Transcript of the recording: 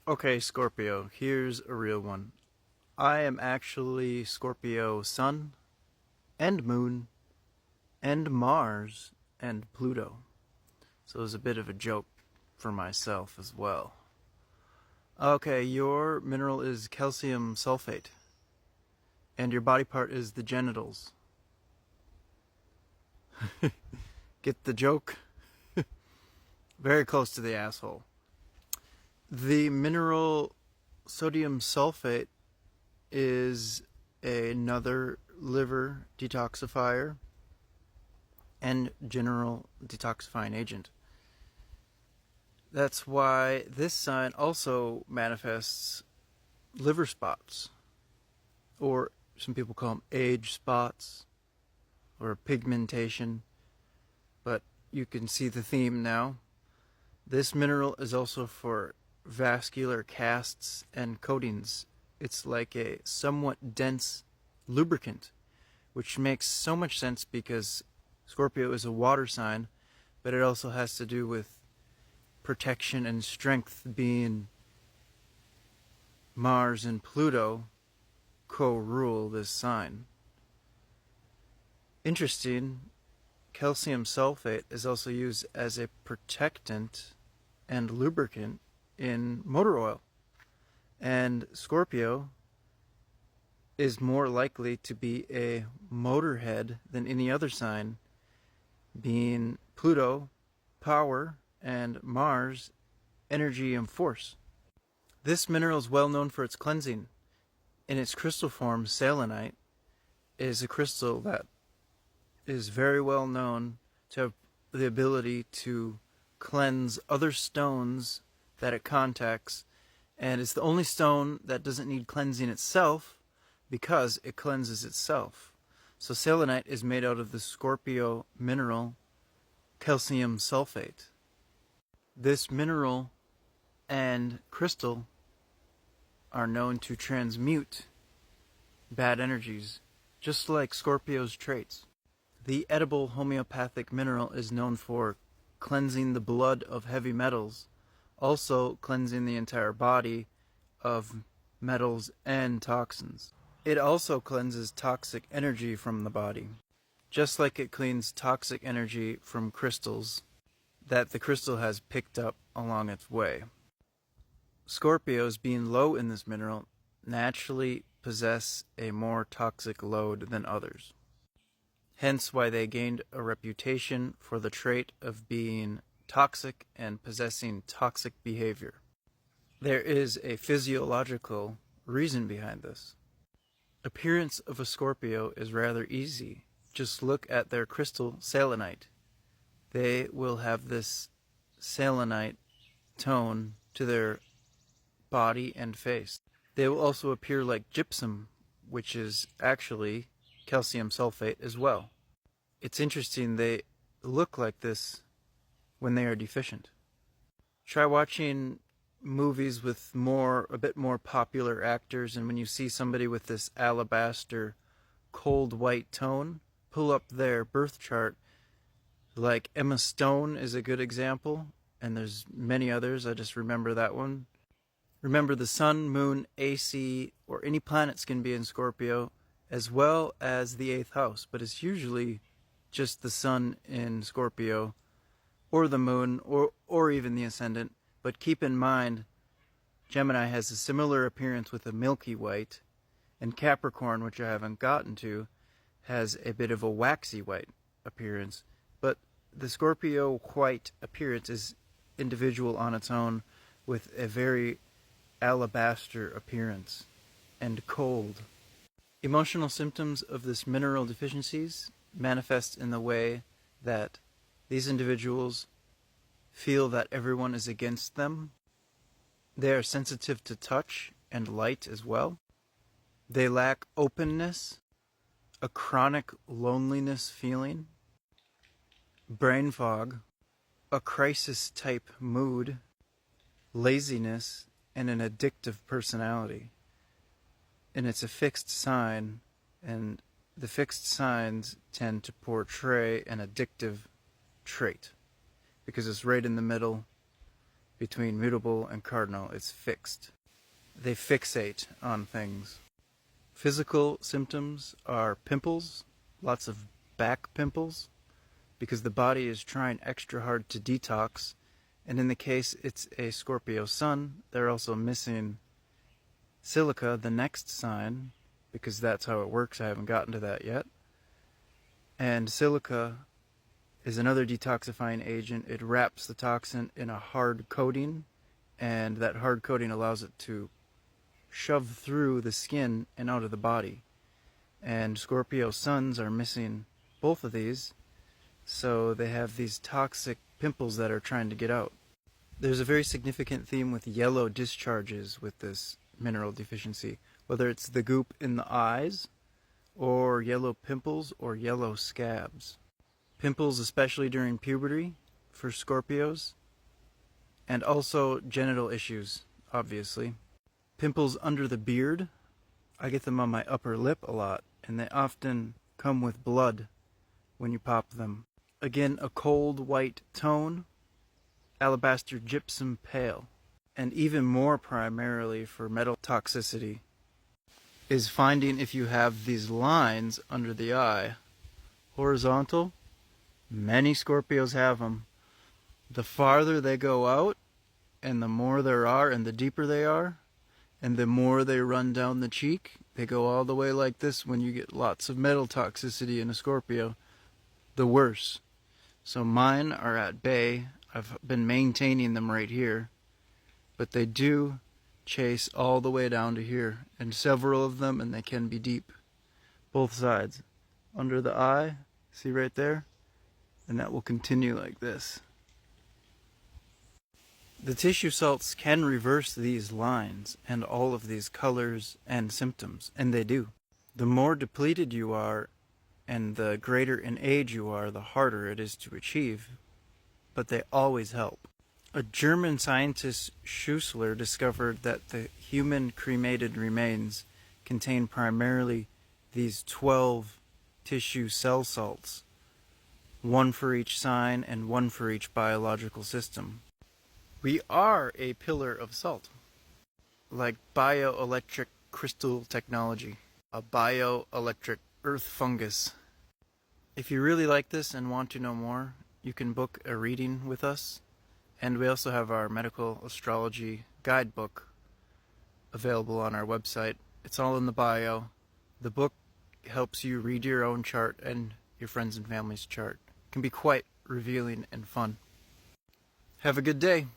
Okay, Scorpio, here's a real one. I am actually Scorpio Sun and Moon and Mars and Pluto. So it was a bit of a joke for myself as well. Okay, your mineral is calcium sulfate. And your body part is the genitals. Get the joke? Very close to the asshole. The mineral sodium sulfate is another liver detoxifier and general detoxifying agent. That's why this sign also manifests liver spots, or some people call them age spots, or pigmentation, but you can see the theme now. This mineral is also for vascular casts and coatings. It's like a somewhat dense lubricant, which makes so much sense because Scorpio is a water sign, but it also has to do with protection and strength, being Mars and Pluto co-rule this sign. Interesting, calcium sulfate is also used as a protectant and lubricant in motor oil. And Scorpio is more likely to be a motorhead than any other sign, being Pluto, power, and Mars, energy and force. This mineral is well known for its cleansing. In its crystal form, selenite is a crystal that is very well known to have the ability to cleanse other stones that it contacts, and it's the only stone that doesn't need cleansing itself because it cleanses itself. So selenite is made out of the Scorpio mineral calcium sulfate. This mineral and crystal are known to transmute bad energies, just like Scorpio's traits. The edible homeopathic mineral is known for cleansing the blood of heavy metals, also cleansing the entire body of metals and toxins. It also cleanses toxic energy from the body, just like it cleans toxic energy from crystals that the crystal has picked up along its way. Scorpios, being low in this mineral, naturally possess a more toxic load than others. Hence why they gained a reputation for the trait of being toxic and possessing toxic behavior. There is a physiological reason behind this. Appearance of a Scorpio is rather easy. Just look at their crystal selenite. They will have this selenite tone to their body and face. They will also appear like gypsum, which is actually calcium sulfate as well. It's interesting, they look like this when they are deficient. Try watching movies with a bit more popular actors, and when you see somebody with this alabaster cold white tone, pull up their birth chart. Like Emma Stone is a good example, and there's many others. I just remember that one. Remember, the sun, moon, AC, or any planets can be in Scorpio, as well as the 8th house, but it's usually just the sun in Scorpio, or the moon, or even the ascendant. But keep in mind, Gemini has a similar appearance with a milky white, and Capricorn, which I haven't gotten to, has a bit of a waxy white appearance. But the Scorpio white appearance is individual on its own, with a very alabaster appearance and cold. Emotional symptoms of this mineral deficiencies manifest in the way that these individuals feel that everyone is against them. They are sensitive to touch and light as well. They lack openness, a chronic loneliness feeling, brain fog, a crisis type mood, laziness, and an addictive personality. And it's a fixed sign, and the fixed signs tend to portray an addictive trait because it's right in the middle between mutable and cardinal. It's fixed. They fixate on things. Physical symptoms are pimples, lots of back pimples, because the body is trying extra hard to detox. And in the case it's a Scorpio sun, they're also missing silica, the next sign, because that's how it works. I haven't gotten to that yet. And silica is another detoxifying agent. It wraps the toxin in a hard coating, and that hard coating allows it to shove through the skin and out of the body. And Scorpio suns are missing both of these, so they have these toxic pimples that are trying to get out. There's a very significant theme with yellow discharges with this mineral deficiency, whether it's the goop in the eyes, or yellow pimples, or yellow scabs. Pimples, especially during puberty for Scorpios, and also genital issues, obviously. Pimples under the beard, I get them on my upper lip a lot, and they often come with blood when you pop them. Again, a cold white tone, alabaster gypsum pale, and even more primarily for metal toxicity is finding if you have these lines under the eye. Horizontal, many Scorpios have them. The farther they go out, and the more there are, and the deeper they are, and the more they run down the cheek, they go all the way like this. When you get lots of metal toxicity in a Scorpio, the worse. So mine are at bay. I've been maintaining them right here, but they do chase all the way down to here, and several of them, and they can be deep. Both sides. Under the eye, see right there? And that will continue like this. The tissue salts can reverse these lines and all of these colors and symptoms, and they do. The more depleted you are and the greater in age you are, the harder it is to achieve, but they always help. A German scientist, Schussler, discovered that the human cremated remains contain primarily these 12 tissue cell salts, one for each sign and one for each biological system. We are a pillar of salt, like bioelectric crystal technology, a bioelectric earth fungus. If you really like this and want to know more, you can book a reading with us, and we also have our medical astrology guidebook available on our website. It's all in the bio. The book helps you read your own chart and your friends and family's chart. It can be quite revealing and fun. Have a good day.